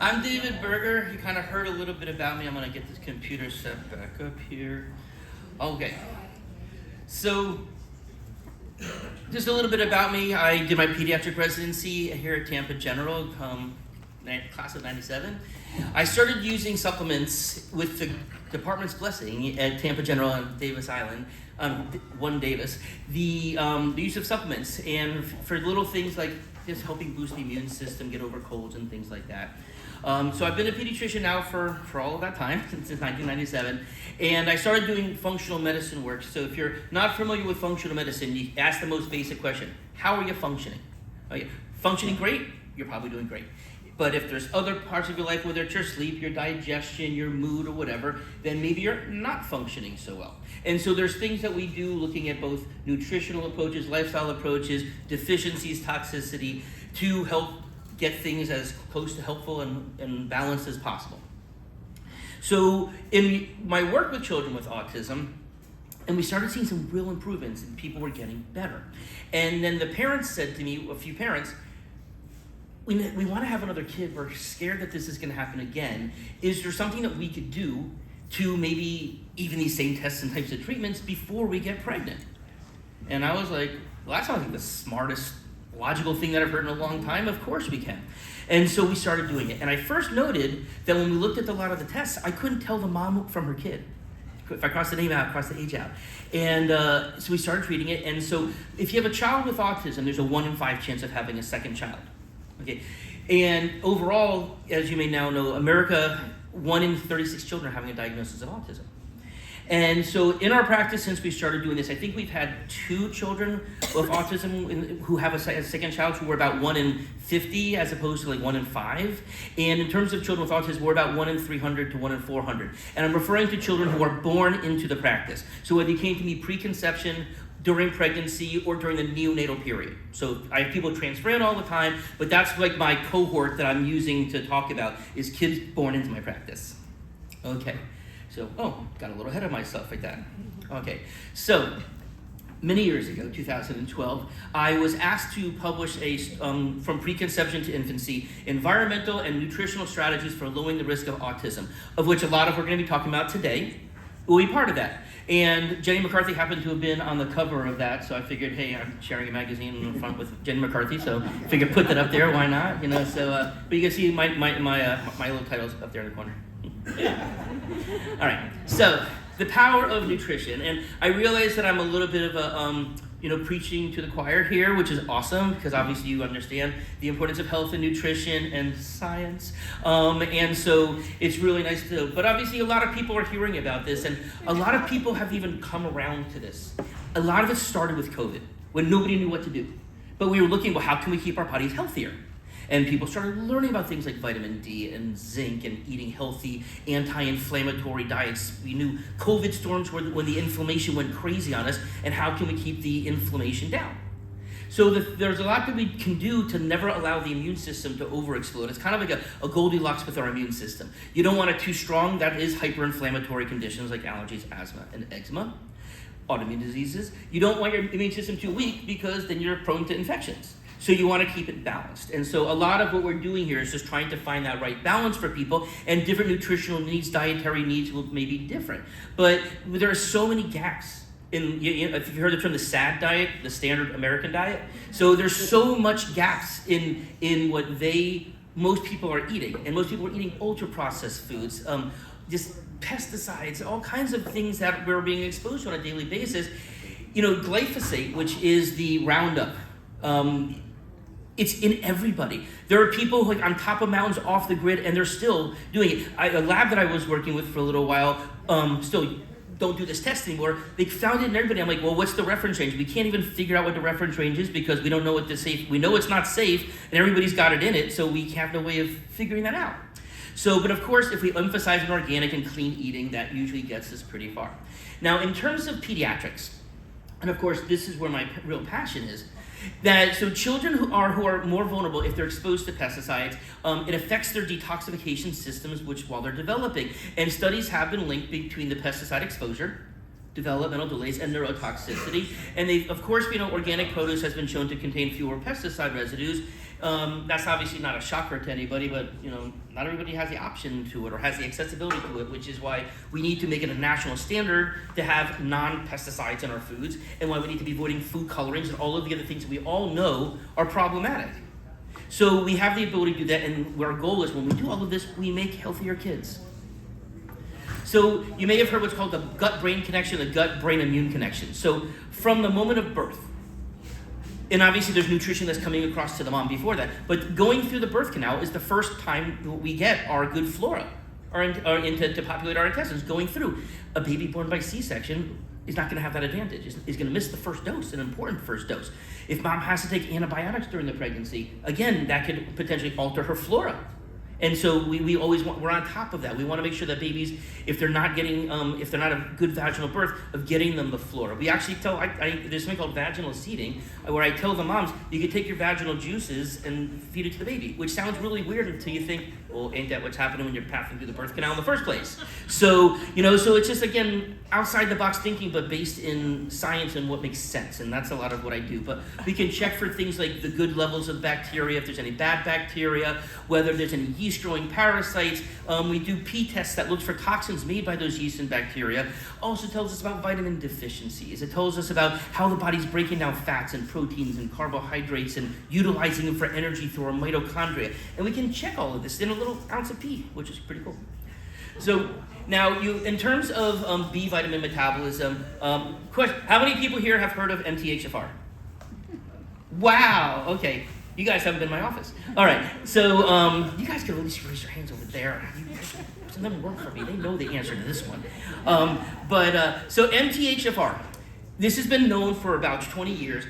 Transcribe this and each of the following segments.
I'm David Berger. You kind of heard a little bit about me. I'm going to get this computer set back up here. Okay. So, just a little bit about me. I did my pediatric residency here at Tampa General, class of 97. I started using supplements with the department's blessing at Tampa General on Davis Island, one Davis, the use of supplements, and for little things like just helping boost the immune system, get over colds and things like that. So I've been a pediatrician now for all of that time, since 1997, and I started doing functional medicine work. So if you're not familiar with functional medicine, you ask the most basic question: how are you functioning? Are you functioning great? You're probably doing great. But if there's other parts of your life, whether it's your sleep, your digestion, your mood, or whatever, then maybe you're not functioning so well. And so there's things that we do looking at both nutritional approaches, lifestyle approaches, deficiencies, toxicity, to help get things as close to helpful and balanced as possible. So in my work with children with autism, and we started seeing some real improvements and people were getting better. And then the parents said to me, a few parents, we want to have another kid. We're scared that this is going to happen again. Is there something that we could do to maybe even these same tests and types of treatments before we get pregnant? And I was like, well, that sounds like the smartest, logical thing that I've heard in a long time. Of course we can. And so we started doing it. And I first noted that when we looked at a lot of the tests, I couldn't tell the mom from her kid. If I cross the name out, cross the age out. And so we started treating it. And so if you have a child with autism, there's a 1 in 5 chance of having a second child. Okay, and overall, as you may now know, America, 1 in 36 children are having a diagnosis of autism. And so in our practice, since we started doing this, I think we've had 2 children with autism who have a second child, who were about 1 in 50 as opposed to like 1 in 5. And in terms of children with autism, we're about 1 in 300 to 1 in 400. And I'm referring to children who are born into the practice. So whether you came to me preconception, during pregnancy, or during the neonatal period. So I have people transfer in all the time, but that's like my cohort that I'm using to talk about, is kids born into my practice. Okay, so, got a little ahead of myself like that. Okay, so many years ago, 2012, I was asked to publish from preconception to infancy, environmental and nutritional strategies for lowering the risk of autism, of which a lot of we're going to be talking about today will be part of that. And Jenny McCarthy happened to have been on the cover of that, so I figured, hey, I'm sharing a magazine in front with Jenny McCarthy, so I figured put that up there, why not? So but you can see my little titles up there in the corner. All right, so the power of nutrition, and I realize that I'm a little bit of a preaching to the choir here, which is awesome, because obviously you understand the importance of health and nutrition and science. And so it's really nice but obviously a lot of people are hearing about this, and a lot of people have even come around to this. A lot of it started with COVID, when nobody knew what to do. But we were looking, well, how can we keep our bodies healthier? And people started learning about things like vitamin D and zinc and eating healthy, anti-inflammatory diets. We knew COVID storms were when the inflammation went crazy on us, and how can we keep the inflammation down? So there's a lot that we can do to never allow the immune system to overexplode. It's kind of like a Goldilocks with our immune system. You don't want it too strong. That is hyperinflammatory conditions like allergies, asthma, and eczema, autoimmune diseases. You don't want your immune system too weak, because then you're prone to infections. So you want to keep it balanced. And so a lot of what we're doing here is just trying to find that right balance for people, and different nutritional needs, dietary needs will may be different. But there are so many gaps. If you've heard the term the SAD diet, the standard American diet. So there's so much gaps in what most people are eating. And most people are eating ultra-processed foods, just pesticides, all kinds of things that we're being exposed to on a daily basis. Glyphosate, which is the Roundup, it's in everybody. There are people like on top of mountains off the grid, and they're still doing it. A lab that I was working with for a little while still don't do this test anymore. They found it in everybody. I'm like, well, what's the reference range? We can't even figure out what the reference range is, because we don't know what the safe. We know it's not safe, and everybody's got it in it, so we have no way of figuring that out. So, but of course, if we emphasize an organic and clean eating, that usually gets us pretty far. Now, in terms of pediatrics, and of course, this is where my real passion is. So children who are more vulnerable if they're exposed to pesticides, it affects their detoxification systems while they're developing. And studies have been linked between the pesticide exposure, developmental delays, and neurotoxicity. And of course, organic produce has been shown to contain fewer pesticide residues, That's obviously not a shocker to anybody, but not everybody has the option to it or has the accessibility to it, which is why we need to make it a national standard to have non-pesticides in our foods, and why we need to be avoiding food colorings and all of the other things that we all know are problematic. So we have the ability to do that, and our goal is when we do all of this, we make healthier kids. So you may have heard what's called the gut-brain connection, the gut-brain-immune connection. So from the moment of birth, and obviously there's nutrition that's coming across to the mom before that, but going through the birth canal is the first time we get our good flora to populate our intestines. Going through, a baby born by C-section is not going to have that advantage. Is going to miss the first dose, an important first dose. If mom has to take antibiotics during the pregnancy, again, that could potentially alter her flora. And so we always we're on top of that. We want to make sure that babies, if they're not a good vaginal birth, of getting them the flora. We actually there's something called vaginal seeding, where I tell the moms, you can take your vaginal juices and feed it to the baby, which sounds really weird until you think, well, ain't that what's happening when you're passing through the birth canal in the first place? So, so it's just, again, outside the box thinking, but based in science and what makes sense. And that's a lot of what I do. But we can check for things like the good levels of bacteria, if there's any bad bacteria, whether there's any yeast-growing parasites. We do pee tests that looks for toxins made by those yeast and bacteria. Also tells us about vitamin deficiencies. It tells us about how the body's breaking down fats and proteins and carbohydrates and utilizing them for energy through our mitochondria. And we can check all of this in a little ounce of pee, which is pretty cool. So now, in terms of B vitamin metabolism, question: how many people here have heard of MTHFR? Wow. Okay. You guys haven't been in my office. All right, so you guys can at least raise your hands over there. Some of them work for me. They know the answer to this one. So MTHFR, this has been known for about 20 years,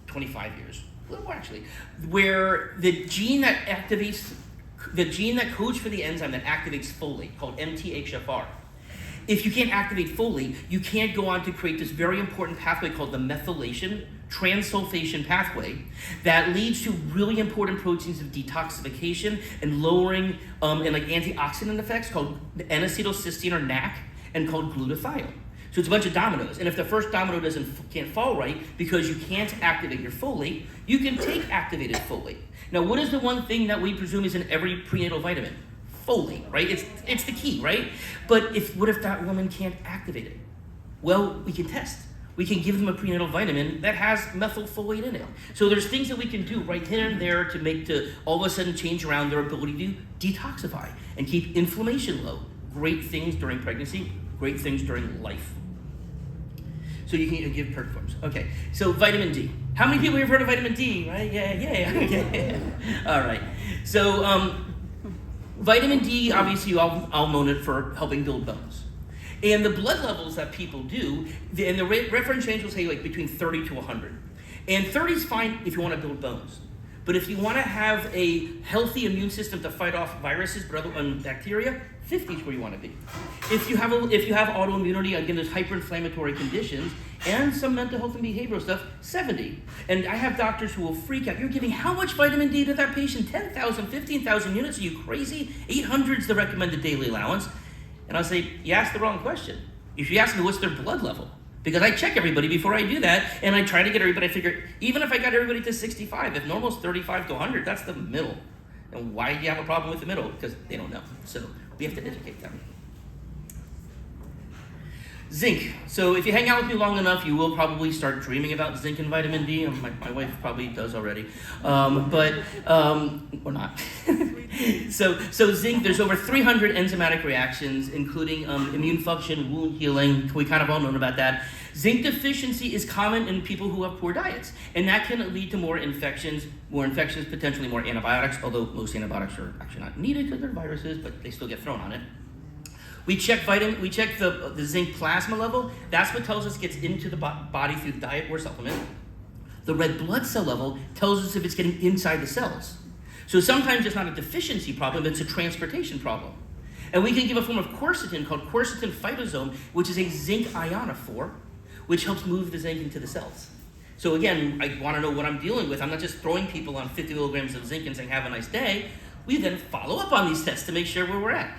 25 years, a little more actually, where the gene that codes for the enzyme that activates folate, called MTHFR. If you can't activate folate, you can't go on to create this very important pathway called the methylation transsulfation pathway that leads to really important proteins of detoxification and lowering and like antioxidant effects called N-acetylcysteine or NAC and called glutathione. So it's a bunch of dominoes. And if the first domino can't fall right because you can't activate your folate, you can take activated folate. Now, what is the one thing that we presume is in every prenatal vitamin? Folate, right? It's the key, right? But what if that woman can't activate it? Well, we can test. We can give them a prenatal vitamin that has methylfolate in it. So there's things that we can do right then and there to all of a sudden change around their ability to detoxify and keep inflammation low. Great things during pregnancy, great things during life. So you can give perk forms. Okay, so vitamin D. How many people have heard of vitamin D, right? Yeah. Okay. All right. So vitamin D, obviously you all known it for helping build bones. And the blood levels that people do, and the reference range will say like between 30 to 100. And 30 is fine if you want to build bones. But if you want to have a healthy immune system to fight off viruses and bacteria, 50 is where you want to be. If you have autoimmunity, again, there's hyperinflammatory conditions, and some mental health and behavioral stuff, 70. And I have doctors who will freak out. You're giving how much vitamin D to that patient? 10,000, 15,000 units? Are you crazy? 800 is the recommended daily allowance. And I'll say, you asked the wrong question. You should ask me what's their blood level. Because I check everybody before I do that, and I try to get everybody, I figure, even if I got everybody to 65, if normal's 35 to 100, that's the middle. And why do you have a problem with the middle? Because they don't know. So we have to educate them. Zinc. So if you hang out with me long enough, you will probably start dreaming about zinc and vitamin D. My wife probably does already, or not. So zinc, there's over 300 enzymatic reactions, including immune function, wound healing. We kind of all know about that. Zinc deficiency is common in people who have poor diets, and that can lead to more infections, potentially more antibiotics, although most antibiotics are actually not needed because they're viruses, but they still get thrown on it. We check the zinc plasma level. That's what tells us it gets into the body through diet or supplement. The red blood cell level tells us if it's getting inside the cells. So sometimes it's not a deficiency problem, it's a transportation problem. And we can give a form of quercetin called quercetin phytosome, which is a zinc ionophore, which helps move the zinc into the cells. So again, I want to know what I'm dealing with. I'm not just throwing people on 50 milligrams of zinc and saying, have a nice day. We then follow up on these tests to make sure where we're at.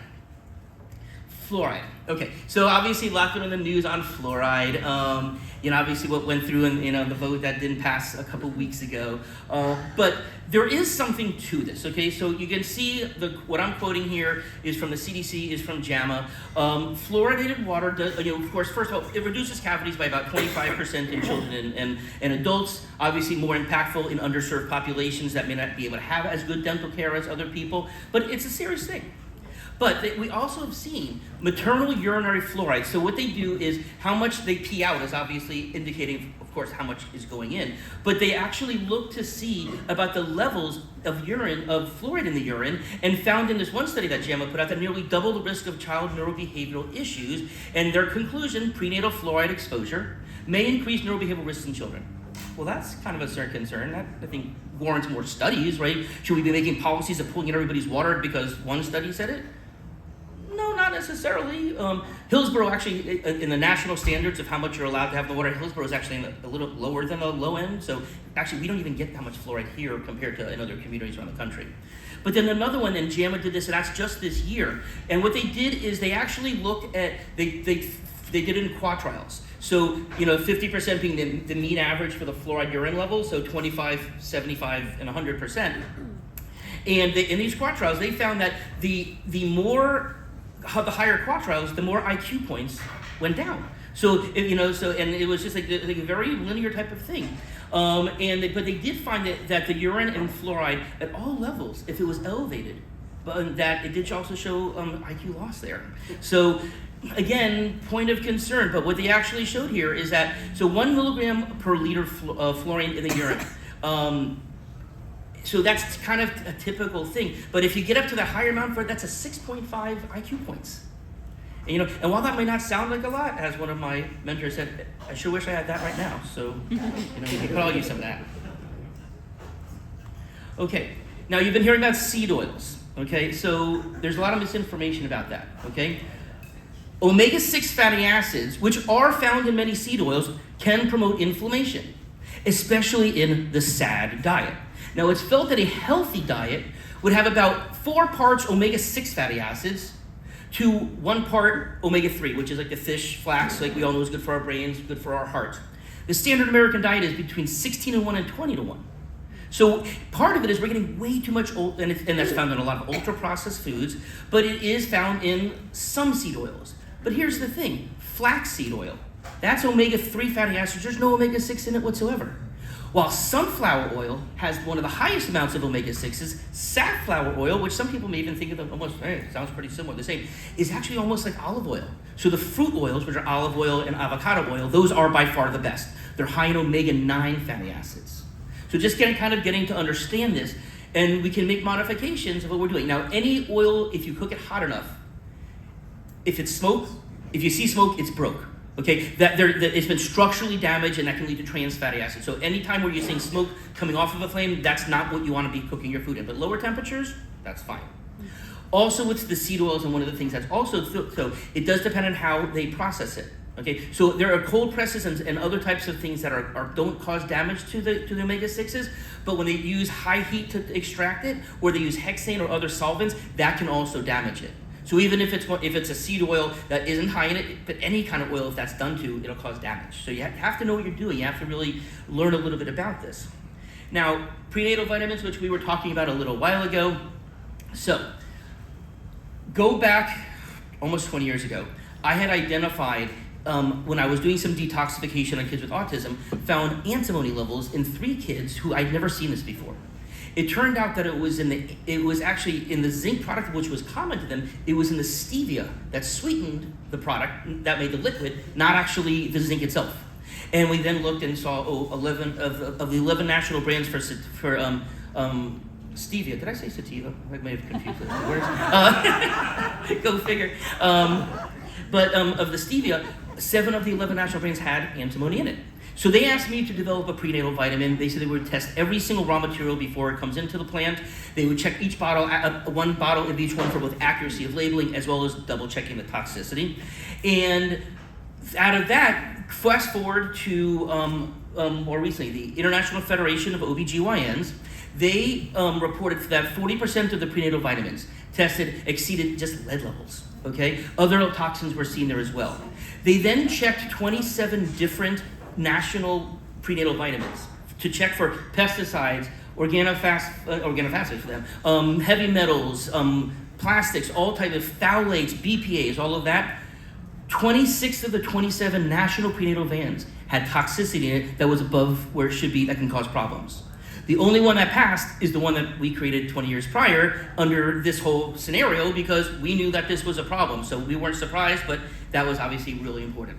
Fluoride. Okay, so obviously a lot been in the news on fluoride. Obviously what went through in the vote that didn't pass a couple weeks ago. But there is something to this. Okay, so you can see what I'm quoting here is from the CDC, is from JAMA. Fluoridated water does, of course, first of all, it reduces cavities by about 25% in children and adults. Obviously more impactful in underserved populations that may not be able to have as good dental care as other people. But it's a serious thing. But we also have seen maternal urinary fluoride. So what they do is how much they pee out is obviously indicating, of course, how much is going in. But they actually look to see about the levels of fluoride in the urine, and found in this one study that JAMA put out that nearly double the risk of child neurobehavioral issues. And their conclusion, prenatal fluoride exposure may increase neurobehavioral risks in children. Well, that's kind of a certain concern. That, I think, warrants more studies, right? Should we be making policies of pulling in everybody's water because one study said it? No, not necessarily. Hillsborough actually, in the national standards of how much you're allowed to have in the water, Hillsborough is actually a little lower than the low end. So actually, we don't even get that much fluoride here compared to in other communities around the country. But then another one, and JAMA did this, and that's just this year. And what they did is they actually looked at, they did it in quatriles. So, 50% being the mean average for the fluoride urine level, so 25, 75, and 100%. And in these quatriles, they found that the higher quatriles, the more IQ points went down. So, and it was just like a very linear type of thing. But they did find that the urine and fluoride at all levels, if it was elevated, but that it did also show IQ loss there. So, again, point of concern, but what they actually showed here is that, 1 milligram per liter fluorine in the urine. So that's kind of a typical thing. But if you get up to the higher amount, that's a 6.5 IQ points. And, and while that may not sound like a lot, as one of my mentors said, I sure wish I had that right now. So, you could all use some of that. Okay, now you've been hearing about seed oils. Okay, so there's a lot of misinformation about that. Okay, omega-6 fatty acids, which are found in many seed oils, can promote inflammation, especially in the SAD diet. Now, it's felt that a healthy diet would have about 4 parts omega-6 fatty acids to 1 part omega-3, which is like the fish, flax, like we all know is good for our brains, good for our hearts. The standard American diet is between 16:1 and 20:1. So part of it is we're getting way too much, and that's found in a lot of ultra-processed foods, but it is found in some seed oils. But here's the thing, flaxseed oil, that's omega-3 fatty acids, there's no omega-6 in it whatsoever. While sunflower oil has one of the highest amounts of omega-6s, safflower oil, which some people may even think of almost, sounds pretty similar, the same, is actually almost like olive oil. So the fruit oils, which are olive oil and avocado oil, those are by far the best. They're high in omega-9 fatty acids. So just getting to understand this, and we can make modifications of what we're doing. Now, any oil, if you cook it hot enough, if it's smoke, if you see smoke, it's broke. Okay, that it's been structurally damaged, and that can lead to trans fatty acids. So anytime where you're seeing smoke coming off of a flame, that's not what you want to be cooking your food in. But lower temperatures, that's fine. Also, with the seed oils, and one of the things that's also, so it does depend on how they process it. Okay, so there are cold presses and other types of things that don't cause damage to the omega-6s, but when they use high heat to extract it, or they use hexane or other solvents, that can also damage it. So even if it's a seed oil that isn't high in it, but any kind of oil, if that's done to, it'll cause damage. So you have to know what you're doing. You have to really learn a little bit about this. Now, prenatal vitamins, which we were talking about a little while ago. So, go back almost 20 years ago. I had identified, when I was doing some detoxification on kids with autism, found antimony levels in 3 kids who I'd never seen this before. It turned out that it was actually in the zinc product, which was common to them. It was in the stevia that sweetened the product that made the liquid, not actually the zinc itself. And we then looked and saw 11 of the 11 national brands for stevia. Did I say sativa? I may have confused the words. Go figure. But of the stevia, 7 of the 11 national brands had antimony in it. So they asked me to develop a prenatal vitamin. They said they would test every single raw material before it comes into the plant. They would check each bottle, 1 bottle of each one for both accuracy of labeling as well as double checking the toxicity. And out of that, fast forward to more recently, the International Federation of OBGYNs, they reported that 40% of the prenatal vitamins tested exceeded just lead levels, okay? Other toxins were seen there as well. They then checked 27 different national prenatal vitamins to check for pesticides, organophosphate for them, heavy metals, plastics, all types of phthalates, BPAs, all of that. 26 of the 27 national prenatal vans had toxicity in it that was above where it should be that can cause problems. The only one that passed is the one that we created 20 years prior under this whole scenario because we knew that this was a problem. So we weren't surprised, but that was obviously really important.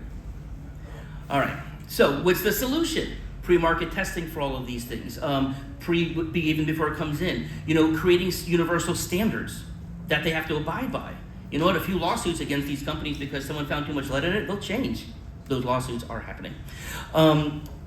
All right, so what's the solution? Pre-market testing for all of these things. Even before it comes in. Creating universal standards that they have to abide by. You know what, a few lawsuits against these companies because someone found too much lead in it, they'll change. Those lawsuits are happening.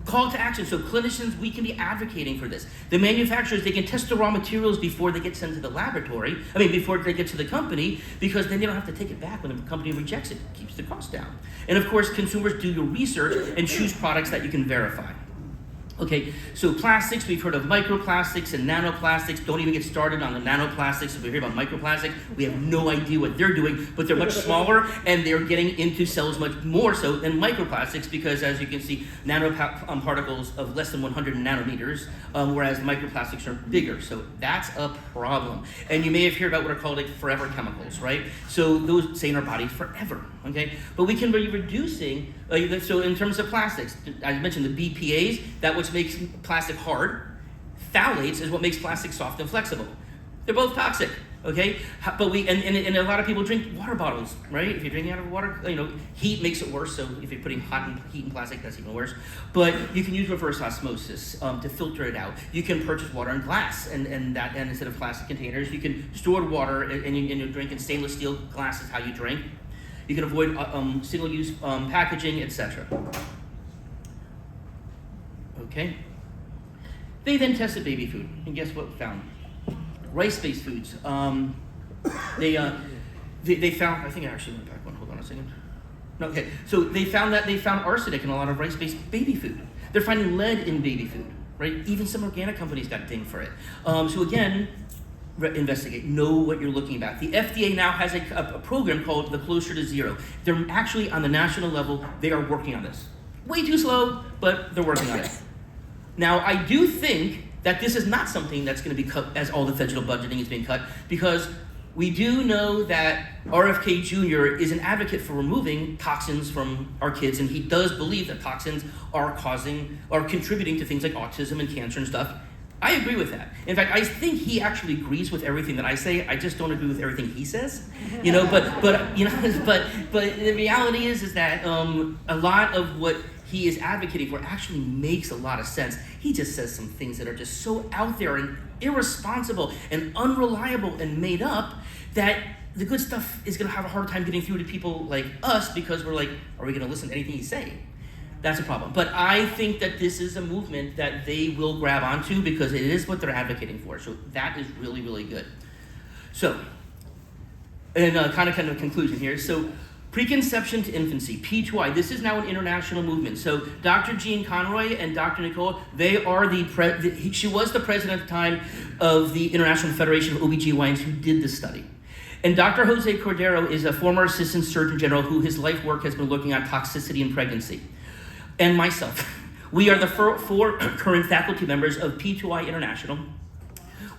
Call to action, so clinicians, we can be advocating for this. The manufacturers, they can test the raw materials before they get sent to the laboratory, before they get to the company, because then they don't have to take it back when the company rejects it. It keeps the cost down. And of course, consumers, do your research and choose products that you can verify. Okay, so plastics, we've heard of microplastics and nanoplastics. Don't even get started on the nanoplastics. If we hear about microplastics, we have no idea what they're doing, but they're much smaller and they're getting into cells much more so than microplastics because, as you can see, nanoparticles of less than 100 nanometers, whereas microplastics are bigger. So that's a problem. And you may have heard about what are called forever chemicals, right? So those stay in our bodies forever, okay? But we can be reducing, so in terms of plastics, I mentioned the BPAs, that what makes plastic hard. Phthalates is what makes plastic soft and flexible. They're both toxic, okay? But and a lot of people drink water bottles, right? If you're drinking out of water, heat makes it worse. So if you're putting heat in plastic, that's even worse. But you can use reverse osmosis to filter it out. You can purchase water in glass, and instead of plastic containers, you can store water and you drink in stainless steel glass is how you drink. You can avoid single-use packaging, etc. Okay. They then tested baby food, and guess what found? Rice-based foods. They found. I think I actually went back one. Hold on a second. No, okay. So they found arsenic in a lot of rice-based baby food. They're finding lead in baby food, right? Even some organic companies got dinged for it. So again, investigate. Know what you're looking at. The FDA now has a program called the Closer to Zero. They're actually on the national level. They are working on this. Way too slow, but they're working on it. Now, I do think that this is not something that's going to be cut as all the federal budgeting is being cut, because we do know that RFK Jr. is an advocate for removing toxins from our kids, and he does believe that toxins are contributing to things like autism and cancer and stuff. I agree with that. In fact, I think he actually agrees with everything that I say. I just don't agree with everything he says. But the reality is that a lot of what he is advocating for actually makes a lot of sense. He just says some things that are just so out there and irresponsible and unreliable and made up that the good stuff is going to have a hard time getting through to people like us, because we're like, are we going to listen to anything he's saying? That's a problem. But I think that this is a movement that they will grab onto because it is what they're advocating for. So that is really, really good. So, and kind of a conclusion here. So, Preconception to Infancy, P2I. This is now an international movement. So Dr. Jean Conroy and Dr. Nicole, they are she was the president at the time of the International Federation of OBGYNs who did this study. And Dr. Jose Cordero is a former assistant surgeon general who his life work has been looking at toxicity in pregnancy. And myself. We are the four current faculty members of P2I International,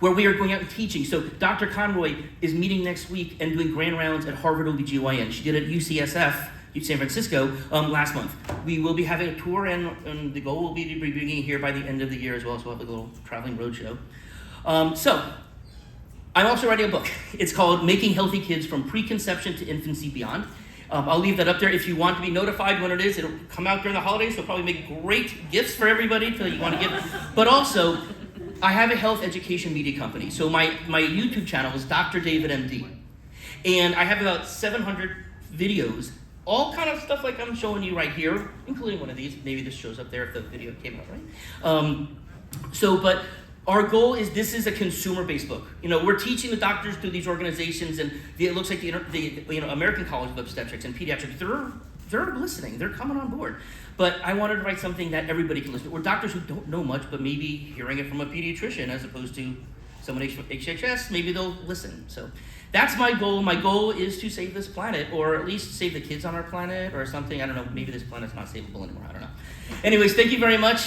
where we are going out and teaching. So Dr. Conroy is meeting next week and doing grand rounds at Harvard OBGYN. She did it at UCSF, San Francisco, last month. We will be having a tour, and the goal will be to be bringing here by the end of the year as well, so we'll have a little traveling roadshow. So I'm also writing a book. It's called Making Healthy Kids from Preconception to Infancy Beyond. I'll leave that up there if you want to be notified when it is. It'll come out during the holidays, so it'll probably make great gifts for everybody that you want to give. But also, I have a health education media company. So my YouTube channel is Dr. David MD. And I have about 700 videos, all kind of stuff like I'm showing you right here, including one of these. Maybe this shows up there if the video came out right. But our goal is, this is a consumer-based book. We're teaching the doctors through these organizations, and it looks like the American College of Obstetrics and Pediatrics, they're listening. They're coming on board. But I wanted to write something that everybody can listen to, or doctors who don't know much, but maybe hearing it from a pediatrician as opposed to someone from HHS, maybe they'll listen. So that's my goal. My goal is to save this planet, or at least save the kids on our planet or something. I don't know. Maybe this planet's not savable anymore. I don't know. Anyways, thank you very much.